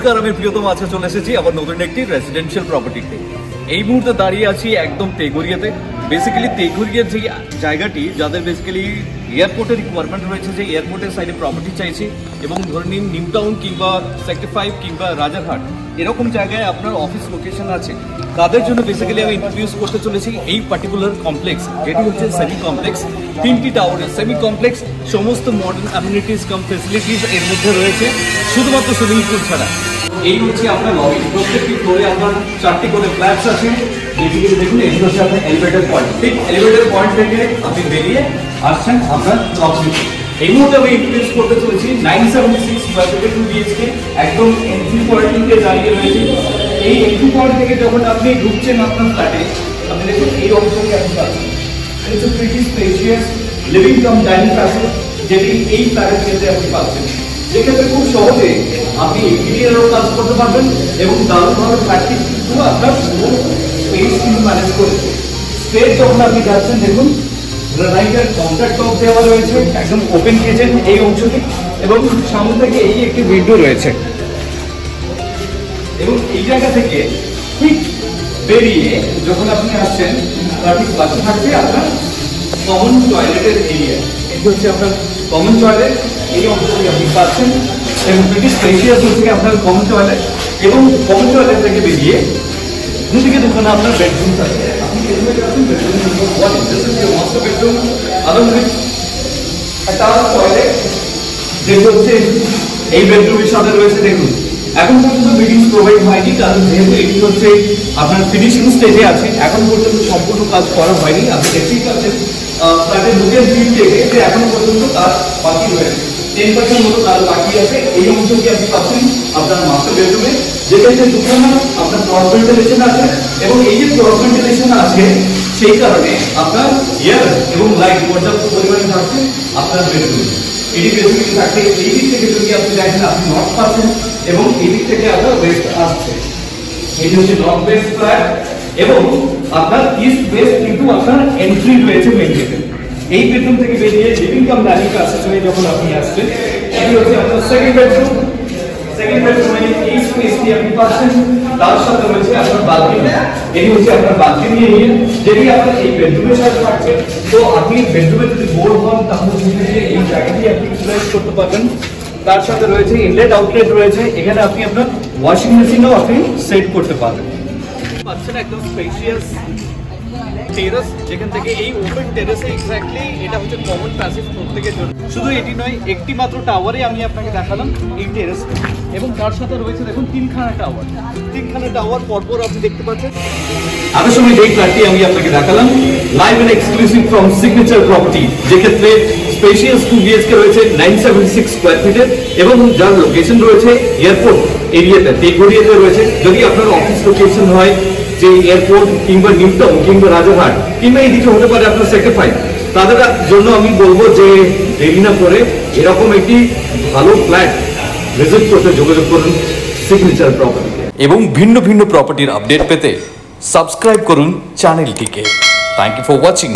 নমস্কার, আমি প্রিয়তম। আজকে চলে এসেছি আবার নতুন একটি রেসিডেন্সিয়াল প্রপার্টিতে। এই মুহূর্তে দাঁড়িয়ে আছি একদম তেঘরিয়াতে। বেসিক্যালি তেঘরিয়ার যে জায়গাটি, যাদের বেসিক্যালি এয়ারপোর্টের রিকোয়ারমেন্ট রয়েছে, যে এয়ারপোর্টের সাইডে প্রপার্টি চাইছে, এবং ধরে নিন নিউ টাউন কিংবা সেক্টর 5 কিংবা রাজারহাট এরকম জায়গায় আপনার অফিস লোকেশন আছে, তাদের জন্য বেসিক্যালি আমি ইন্ট্রোডিউস করতে চলেছি এই পার্টিকুলার কমপ্লেক্স, যেটি হচ্ছে সেমি কমপ্লেক্স। 3টি টাওয়ারের সেমি কমপ্লেক্স, সমস্ত মডার্ন অ্যামিনিটিস কাম ফেসিলিটিস এর মধ্যে রয়েছে, শুধুমাত্র সুইমিং পুল ছাড়া। এই হচ্ছে আপনার লবি। প্রত্যেকটি ফ্লোরে আপনার 4টি করে ফ্ল্যাটস আছে। এদিকে দেখুন, এটি হচ্ছে আপনার এলিভেটর পয়েন্ট। ঠিক এলিভেটর পয়েন্ট থেকে আপনি বেরিয়ে আসছেন আপনার লবি। এই মুহূর্তে আমি ইন্ট্রোডিউস করতে চলেছি 976 স্কয়ার ফিটের 2 BHK, একদম এন্ট্রি পয়েন্টে দাঁড়িয়ে রয়েছে। এই এন্ট্রি পয়েন্ট থেকে যখন আপনি ঢুকছেন আপনার ফ্ল্যাটে, আপনি দেখুন এই অংশটি আপনি পাচ্ছেন। It's a pretty spacious living cum dining passage, যেটি এই ফ্ল্যাটের ক্ষেত্রে আপনি পাচ্ছেন। যেক্ষেত্রে খুব সহজে আপনি ইন্টেরিয়রও কাজ করতে পারবেন এবং দারুণভাবে ফ্ল্যাটটি কিন্তু আপনার স্পেস কিন্তু ম্যানেজ করবে। স্পেস যখন আপনি যাচ্ছেন, দেখুন গ্রানাইটের কন্ট্রাক্ট টপ দেওয়া রয়েছে, একদম ওপেন কিচেন এই অংশটি, এবং সামনে থেকে এই একটি উইন্ডো রয়েছে। এবং এই জায়গা থেকে ঠিক বেরিয়ে যখন আপনি আসছেন, তার ঠিক পাশে থাকবে আপনার কমন টয়লেটের এরিয়া। এটি হচ্ছে আপনার কমন টয়লেট, এই অংশটি আপনি পাচ্ছেন, এবং ব্রিটিশ স্পেশিয়াস হচ্ছে আপনার কমন টয়লেট। এবং কমন টয়লেট থেকে বেরিয়ে দুদিকে দেখুন আপনার বেডরুম আছে। আপনি বেডরুমে যাচ্ছেন, বেডরুম একটা টয়লেট, যেটি হচ্ছে এই বেডরুমের সাথে রয়েছে। দেখুন এখন পর্যন্ত ফিটিংস প্রোভাইড হয়নি, কারণ যেহেতু এটি হচ্ছে আপনার ফিনিশিং স্টেজে আছে, এখন পর্যন্ত সম্পূর্ণ কাজ করা হয়নি। আপনি দেখতেই পাচ্ছেন ফ্ল্যাটের বুকের দিক থেকে যে এখন পর্যন্ত কাজ বাকি রয়েছে, 10% মতো কাজ বাকি আছে। এই অংশটি আপনি পাচ্ছেন আপনার মাস্টার বেডরুমে, যেটাতে দুখানা আপনার ক্রস ভেন্টিলেশন আছে, এবং এই যে ক্রস ভেন্টিলেশন আছে সেই কারণে আপনার এয়ার এবং লাইট পর্যাপ্ত পরিমাণে থাকছে আপনার বেডরুমে। এটি বেসিক্যালি থাকছে এই দিক থেকে, যদি আপনি দেখেন আপনি নর্থ পাচ্ছেন, এবং এই দিক থেকে আপনার ওয়েস্ট আসছে। এটি হচ্ছে নর্থ ওয়েস্ট ফ্ল্যাট, এবং আপনার ইস্ট ওয়েস্ট কিন্তু আপনার এন্ট্রি রয়েছে মেইন গেটে। এই বেডরুম থেকে বেরিয়ে লিভিং কাম ডাইনিং প্যাসেজে যখন আপনি আসছেন, এটি হচ্ছে আপনার সেকেন্ড বেডরুম। সেকেন্ড বেডরুমে এই স্পেসটি আপনি পাচ্ছেন, তার সাথে রয়েছে আপনার বালকনি। এটি হচ্ছে আপনার বালকনি এরিয়া, যেটি আপনার এই বেডরুমের সাথে থাকছে। তো আপনি বেডরুমে যদি বোর হন, তাহলে এই জায়গাটি আপনি ইউটিলাইজ করতে পারবেন। তার সাথে রয়েছে ইনলেট আউটলেট রয়েছে, এখানে আপনি আপনার ওয়াশিং মেশিনও আপনি সেট করতে পারবেন। পাচ্ছেন একদম স্পেশিয়াস টেরাস, যেখান থেকে এই ওপেন টেরাসে এক্স্যাক্টলি এটা হচ্ছে কমন প্যাসেজ প্রত্যেকের জন্য। শুধু এটি নয়, একটি মাত্র টাওয়ারে আমি আপনাকে দেখালাম এই টেরাস, এবং তার সাথে রয়েছে দেখুন 3খানা টাওয়ার পরপর আপনি দেখতে পাচ্ছেন। আগের সময় এই ফ্ল্যাটটি আমি আপনাকে দেখালাম live and exclusive from signature property, যেক্ষেত্রে স্পেশিয়াস 2 BHK রয়েছে 976 স্কয়ার ফিটের, এবং যার লোকেশন রয়েছে এয়ারপোর্ট এরিয়াতে, তেঘরিয়াতে রয়েছে। যদি আপনার অফিস লোকেশন হয় যে এয়ারপোর্ট কিংবা নিউ টাউন কিংবা রাজারহাট কিংবা এইদিকে হতে পারে আপনার সেক্টর 5, তাদের জন্য আমি বলবো যে দেরি না করে এরকম একটি ভালো ফ্ল্যাট ভিজিট করতে যোগাযোগ করুন সিগনেচার প্রপার্টিতে। এবং ভিন্ন ভিন্ন প্রপার্টির আপডেট পেতে সাবস্ক্রাইব করুন চ্যানেলটিকে। Thank you for watching.